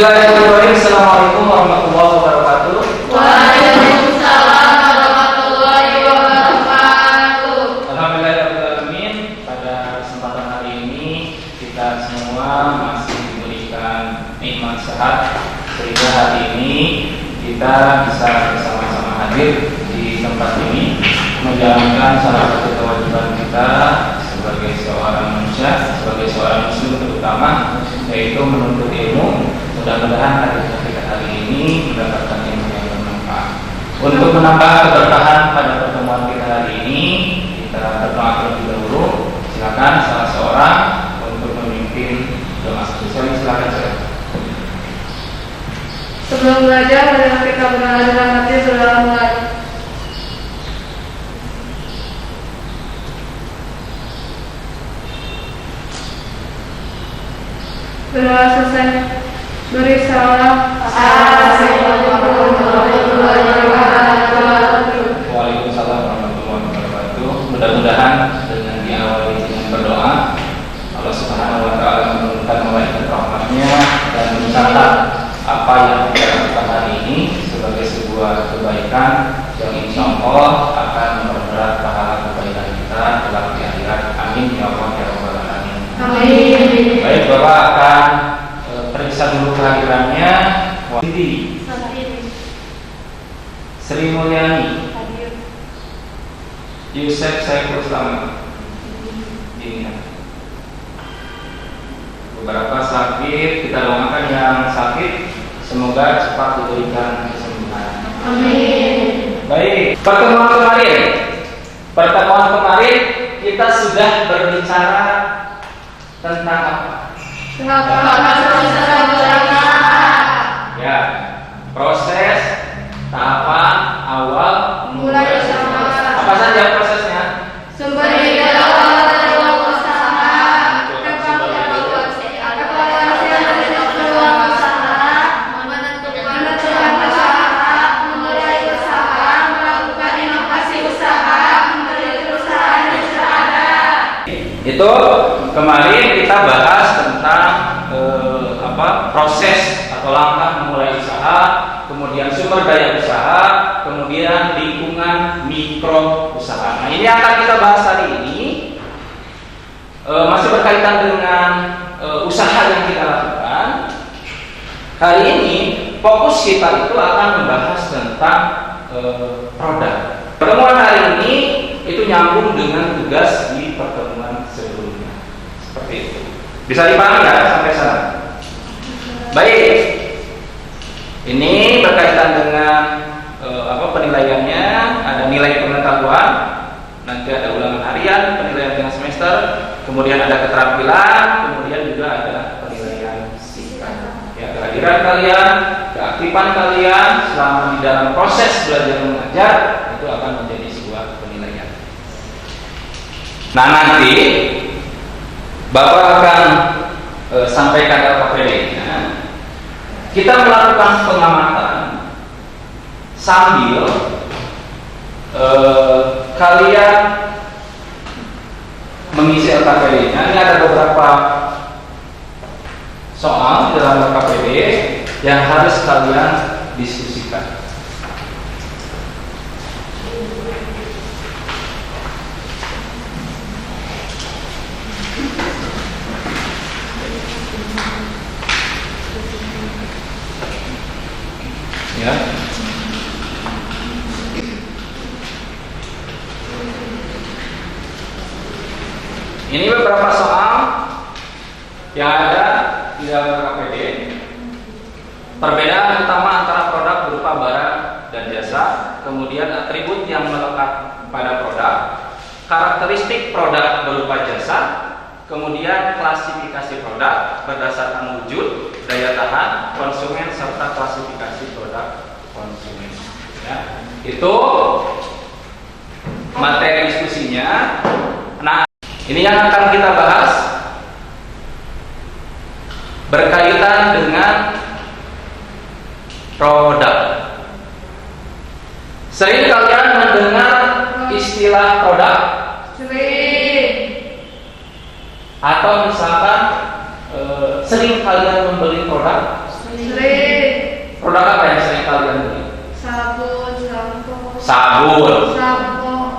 Bismillahirrahmanirrahim. Assalamualaikum warahmatullahi wabarakatuh. Waalaikumsalam warahmatullahi wabarakatuh. Alhamdulillahirrahmanirrahim. Pada kesempatan hari ini kita semua masih diberikan nikmat sehat, sehingga hari ini kita bisa bersama-sama hadir di tempat ini menjalankan salah satu kewajiban kita sebagai seorang manusia, sebagai seorang muslim terutama, yaitu menuntut ilmu. Mudah-mudahan kita hari ini mendapatkan ilmu yang bermanfaat. Untuk menambah keberkahan pada pertemuan kita hari ini, kita berdoa terlebih dahulu. Silakan salah seorang untuk memimpin doa spesial. Silakan saya. Sebelum belajar, marilah kita berdoa dalam hati sebelum mulai. Berdoa selesai. Beri salam. Assalamualaikum warahmatullahi wabarakatuh. Waalaikumsalam warahmatullahi wabarakatuh. Mudah-mudahan dengan diawali dengan berdoa, Allah Subhanahu wa taala menurunkan malaikat rahmatnya dan mencatat apa yang kita lakukan hari ini sebagai sebuah kebaikan yang insya Allah akan memperberat pahala kebaikan kita kelak di akhirat. Amin ya Allah ya rabbal alamin. Amin. Baik, Bapak akan periksa dulu kehadirannya. Siti Sri Mulyani, Yusef Saiful Islam. Ini beberapa sakit, kita doakan yang sakit semoga cepat diberikan kesembuhan. Amin. Baik, pertemuan kemarin kita sudah berbicara tentang apa? Ya, proses tahapan awal Mulai usaha. Apa saja prosesnya? Sumber daya awal usaha, evaluasi peluang usaha, menentukan usaha, memulai usaha, melakukan inovasi usaha, memberi perusahaan yang ada. Itu kemarin kita bahas tentang proses atau langkah memulai usaha, kemudian sumber daya usaha, kemudian lingkungan mikro usaha. Nah, ini akan kita bahas hari ini, masih berkaitan dengan usaha yang kita lakukan. Hari ini fokus kita itu akan membahas tentang produk. Pertemuan hari ini itu nyambung dengan tugas di pertemuan sebelumnya. Seperti itu. Bisa dipahami ya sampai sana? Baik. Ini berkaitan dengan penilaiannya. Ada nilai pengetahuan, nanti ada ulangan harian, penilaian tengah semester, kemudian ada keterampilan, kemudian juga ada penilaian sikap. Ya, kehadiran kalian, keaktifan kalian selama di dalam proses belajar mengajar itu akan menjadi sebuah penilaian. Nah, nanti Bapak akan sampaikan LKPD-nya. Kita melakukan pengamatan sambil kalian mengisi LKPD-nya. Ini ada beberapa soal di dalam LKPD yang harus kalian diskusikan. Ya. Ini beberapa soal yang ada di dalam LKPD. Perbedaan utama antara produk berupa barang dan jasa, kemudian atribut yang melekat pada produk, karakteristik produk berupa jasa, kemudian klasifikasi produk berdasarkan wujud, daya tahan, konsumen, serta klasifikasi produk konsumen. Ya, itu materi diskusinya. Nah, ini yang akan kita bahas berkaitan dengan produk. Sering kalian mendengar istilah produk? Sering. Atau misalkan sering kalian membeli produk? Sering. sabun,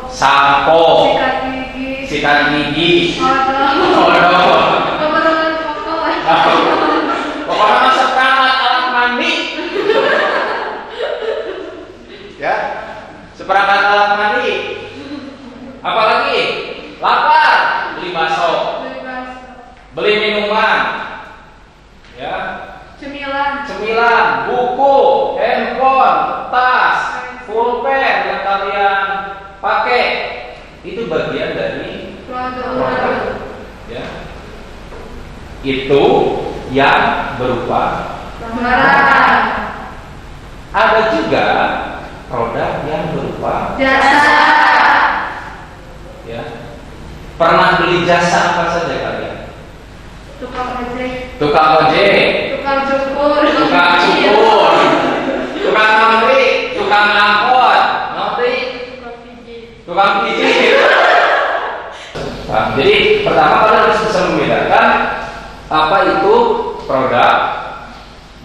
sampo, sikat gigi, odol. Pokoknya mah seperangkat alat mandi. Ya, seperangkat alat mandi. Apalagi lapar, beli bakso, beli minuman, ya, cemilan, buku, handphone, tas, pulpen yang kalian pakai, itu bagian dari produk. Ya, itu yang berupa barang. Ada juga produk yang berupa Jasa. Ya, pernah beli jasa apa saja kalian? Tukang ojek, Tukang ojek, tukang cukur, tukang cukur, tukang ngantri, tukang angkot, ngantri, tukang pijit. Nah, jadi pertama kalian harus bisa membedakan apa itu produk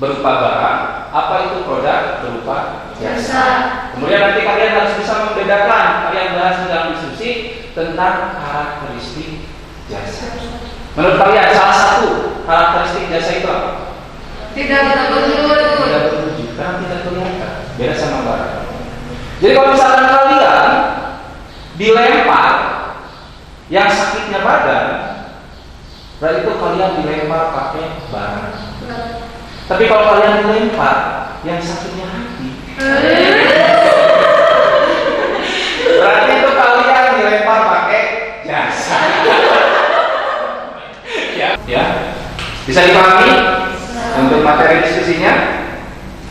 berupa barang, apa itu produk berupa jasa. Kemudian nanti kalian harus bisa membedakan, kalian bahas dalam diskusi tentang karakteristik jasa. Menurut kalian salah satu karakteristik jasa itu apa? tidak bertujuh, Tidak bertujuh, karena tidak kelihatan. Beda sama barang. Jadi kalau misalkan kalian dilempar, yang sakitnya badan, berarti itu kalian dilempar pakai barang. Tapi kalau kalian dilempar, yang sakitnya hati, berarti itu kalian dilempar pakai jasa. Ya, bisa dipahami untuk materi diskusinya?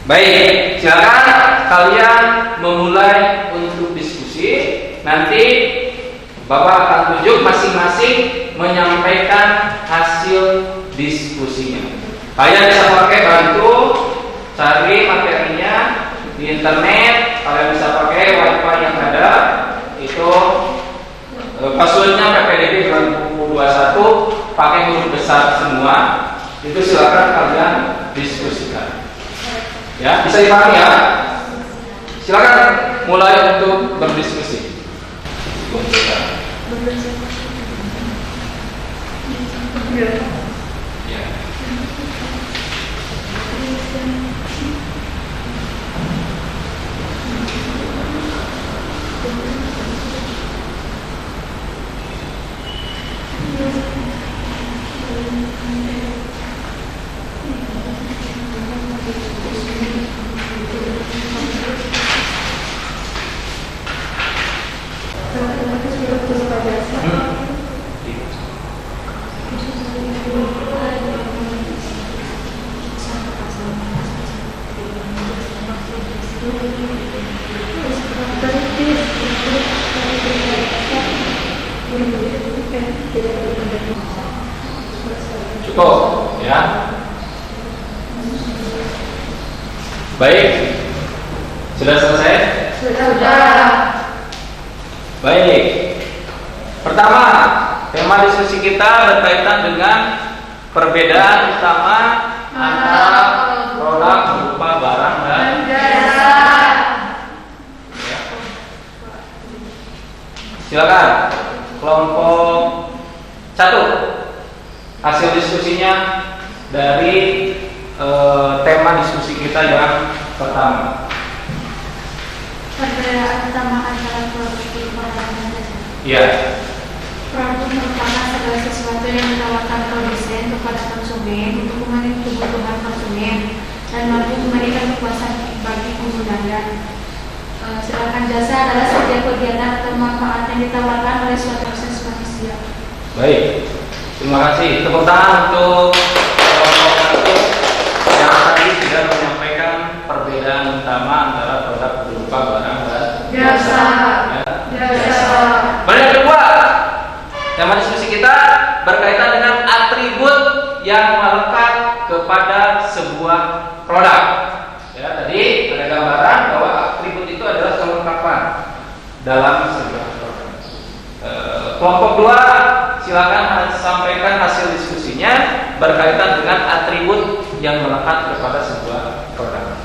Baik, silakan kalian memulai untuk diskusi. Nanti Bapak akan tunjuk masing-masing menyampaikan hasil diskusinya. Kalian bisa pakai bantu cari materinya di internet. Kalian bisa pakai wifi yang ada. Itu passwordnya PPDB 2021, pakai huruf besar semua. Itu silakan kalian diskusikan. Ya, bisa dipahami ya? Silakan mulai untuk berdiskusi. Ya. Cukup ya. Baik, sudah selesai? sudah. Baik. Pertama, tema diskusi kita berkaitan dengan perbedaan utama antara produk berupa barang dan Jasa. ya. Silakan kelompok 1. Hasil diskusinya dari tema diskusi kita yang pertama. Perbedaan utama antara produk berupa barang dan jasa. Iya. Produk merupakan segala sesuatu yang ditawarkan produsen kepada konsumen untuk memenuhi kebutuhan konsumen dan mampu memberikan kepuasan bagi penggunanya. Sedangkan jasa adalah setiap kegiatan atau manfaat yang ditawarkan oleh suatu proses manusia. Baik. Terima kasih. Tepuk tangan untuk kelompok 1 yang tadi sudah menyampaikan perbedaan utama antara produk berupa barang dan Jasa. Ya. Jasa. Kemudian yang kedua, tema diskusi kita berkaitan dengan atribut yang melekat kepada sebuah produk. Ya, tadi ada gambaran bahwa atribut itu adalah kelengkapan dalam sebuah produk. Kelompok 2, silakan sampaikan hasil diskusinya berkaitan dengan atribut yang melekat kepada sebuah produk.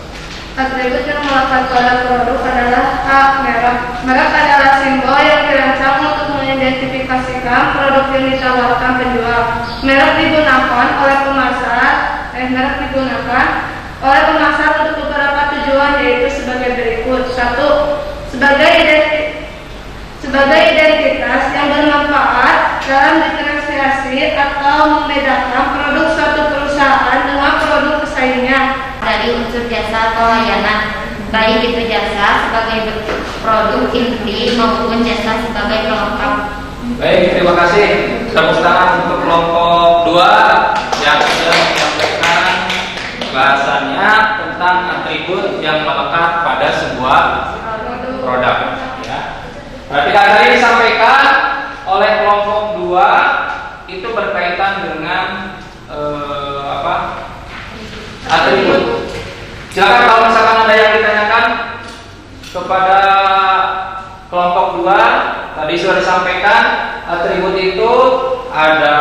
Atribut yang melekat pada produk adalah A. Merek. Merek adalah simbol yang dirancang untuk mengidentifikasikan produk yang ditawarkan penjual. Merek digunakan oleh pemasar untuk beberapa tujuan, yaitu sebagai berikut. 1. Sebagai identitas yang bermanfaat dalam diferensiasi atau membedakan produk suatu perusahaan dengan produk pesaingnya. Dari unsur jasa atau layanan, baik itu jasa sebagai produk inti maupun jasa sebagai pelengkap. Baik, terima kasih. Tepuk tangan untuk kelompok 2 yang sudah menyampaikan bahasannya tentang atribut yang melekat pada sebuah produk. Ya. Perhatikan tadi disampaikan oleh kelompok 2 itu berkaitan dengan atribut. Silakan kalau misalkan ada yang ditanyakan kepada kelompok 2, tadi sudah disampaikan atribut itu ada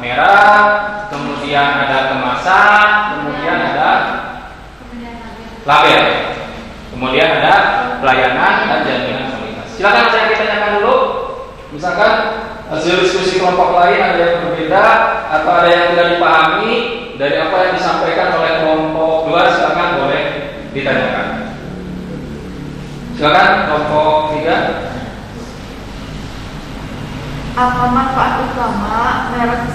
merek, kemudian ada kemasan, kemudian ada label, kemudian ada pelayanan dan jaminan kualitas. Silakan ada yang ditanyakan dulu. Misalkan hasil diskusi kelompok lain ada yang berbeda atau ada yang tidak dipahami dari apa yang disampaikan oleh kelompok 2, silakan boleh ditanyakan. Silakan kelompok 3. Apa manfaat utama merek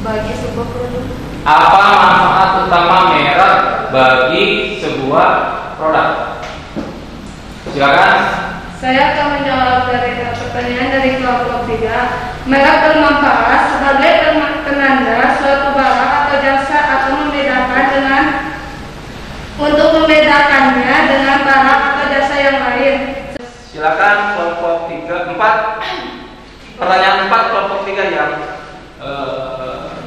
bagi sebuah produk? Apa manfaat utama merek bagi sebuah produk? Silakan. Saya akan menjawab dari pertanyaan dari kelompok 3. Merek bermanfaat sebagai penanda suatu barang atau jasa atau untuk membedakannya dengan barang atau jasa yang lain. Silakan kelompok 4. Pertanyaan 4 kelompok 3 yang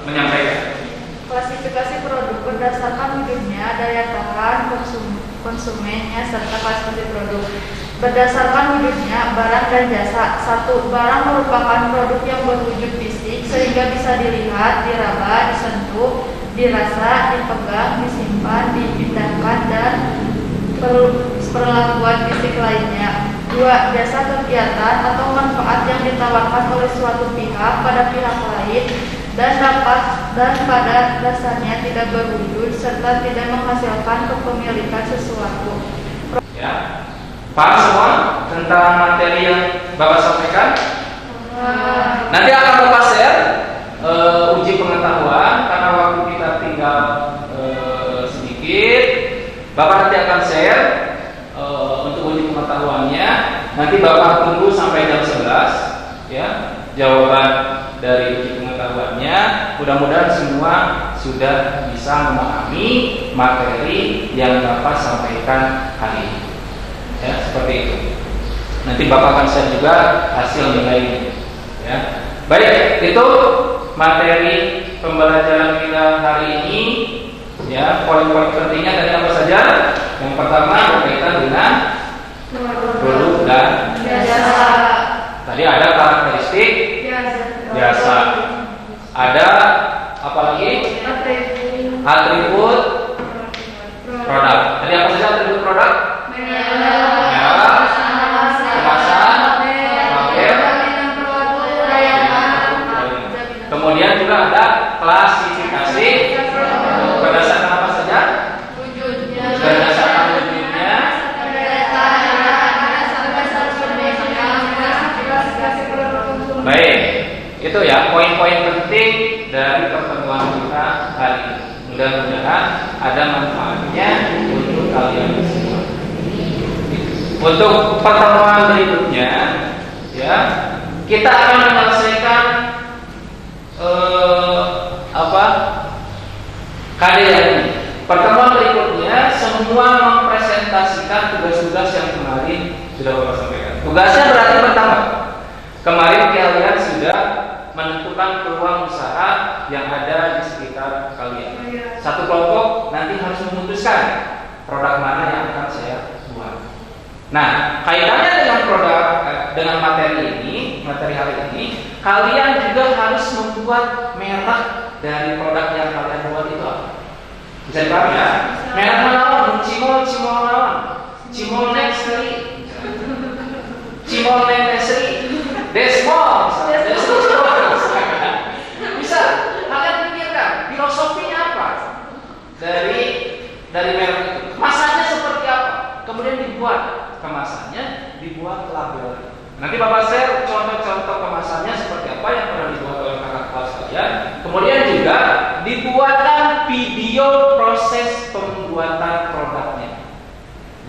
menyampaikan. Klasifikasi produk berdasarkan hidupnya, daya tahan konsumennya, serta klasifikasi produk berdasarkan hidupnya barang dan jasa. 1. Barang merupakan produk yang berwujud fisik sehingga bisa dilihat, diraba, disentuh, dirasa, dipegang, disimpan, dipindahkan, dan perlakuan fisik lainnya. 2. Jasa kegiatan atau manfaat yang ditawarkan oleh suatu pihak pada pihak lain dan pada dasarnya tidak berwujud serta tidak menghasilkan kepemilikan sesuatu. Ya. Paham semua tentang materi yang Bapak sampaikan? Nanti akan Bapak share uji pengetahuan karena waktu kita tinggal sedikit. Bapak nanti akan share untuk uji pengetahuannya. Nanti Bapak tunggu sampai jam 11 ya, jawaban dari uji pengetahuannya. Mudah-mudahan semua sudah bisa memahami materi yang Bapak sampaikan hari ini. Ya, seperti itu. Nanti Bapak akan share juga hasil nilainya. Ya. Baik, itu materi pembelajaran kita hari ini. Ya, poin-poin pentingnya tadi apa saja? Yang pertama berkaitan dengan produk dan jasa. Tadi ada karakteristik jasa. Ada apa lagi? Atribut produk. Tadi apa saja atribut produk? Kemudian juga ada klasifikasi berdasarkan apa saja? Berdasarkan wujudnya. Baik, itu ya poin-poin penting dari pertemuan kita hari ini. Mudah-mudahan ada manfaatnya untuk kalian semua. Untuk pertemuan berikutnya, ya, kita akan menyelesaikan KDR ini. Pertemuan berikutnya semua mempresentasikan tugas-tugas yang kemarin sudah Bapak sampaikan. Tugasnya berarti pertama, kemarin kalian sudah menentukan peluang usaha yang ada di sekitar kalian. Satu kelompok nanti harus memutuskan produk mana yang akan saya buat. Nah, kaitannya dengan produk, dengan materi hari ini, kalian juga harus membuat merek dari produk yang kalian buat itu apa? Bisa dipahami ya? Merek naon? Cimol naon? Cimol Nestri. Cimol Nestri. Desmol. Bisa kalian pikirkan filosofinya apa dari merek itu? Kemasannya seperti apa? Kemudian dibuat kemasannya, dibuat label. Nanti Bapak share contoh-contoh kemasannya seperti apa yang pernah dibuat oleh kakak kelas kalian. Kemudian juga dibuatkan video proses pembuatan produknya.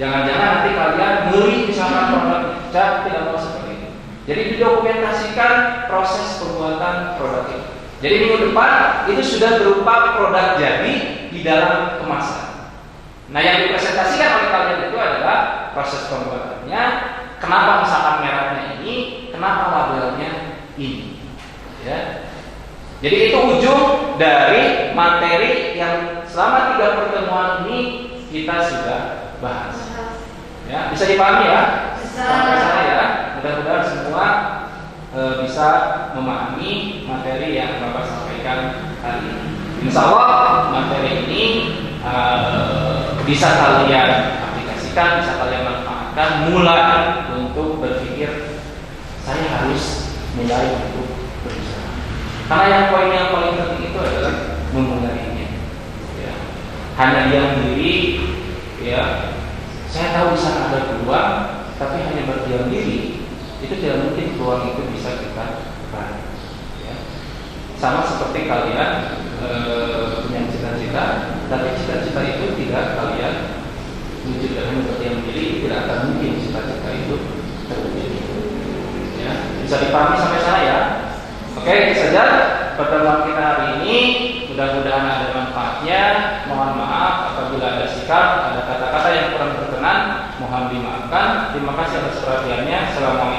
Jangan-jangan nanti kalian beli misalkan produknya, tidak mau seperti itu. Jadi didokumentasikan proses pembuatan produk itu. Jadi minggu depan itu sudah berupa produk jadi di dalam kemasan. Nah, yang dipresentasikan oleh kalian itu adalah proses pembuatannya, kenapa misalkan mereknya ini, kenapa labelnya ini. Ya. Jadi itu ujung dari materi yang selama 3 pertemuan ini kita sudah bahas. Ya, bisa dipahami ya? Sampai sana ya. Mudah-mudahan semua bisa memahami materi yang Bapak sampaikan hari ini. Insya Allah materi ini bisa kalian aplikasikan, bisa kalian manfaatkan, mulai untuk berpikir saya harus mulai untuk berusaha. Karena yang poin yang paling penting itu adalah memulainya. Ya. Hanya diam diri, ya. Saya tahu di sana ada peluang, tapi hanya berdiam diri itu tidak mungkin peluang itu bisa kita raih. Ya. Sama seperti kalian punya cita-cita, tapi cita-cita itu tidak kalian wujudkan, hanya berdiam diri tidak akan mungkin cita-cita itu terwujud. Ya. Bisa dipahami sampai sana ya? Oke, itu saja pertemuan kita hari ini. Mudah-mudahan ada manfaatnya. Mohon maaf apabila ada sikap, ada kata-kata yang kurang berkenan, mohon dimaafkan. Terima kasih atas perhatiannya. Assalamualaikum.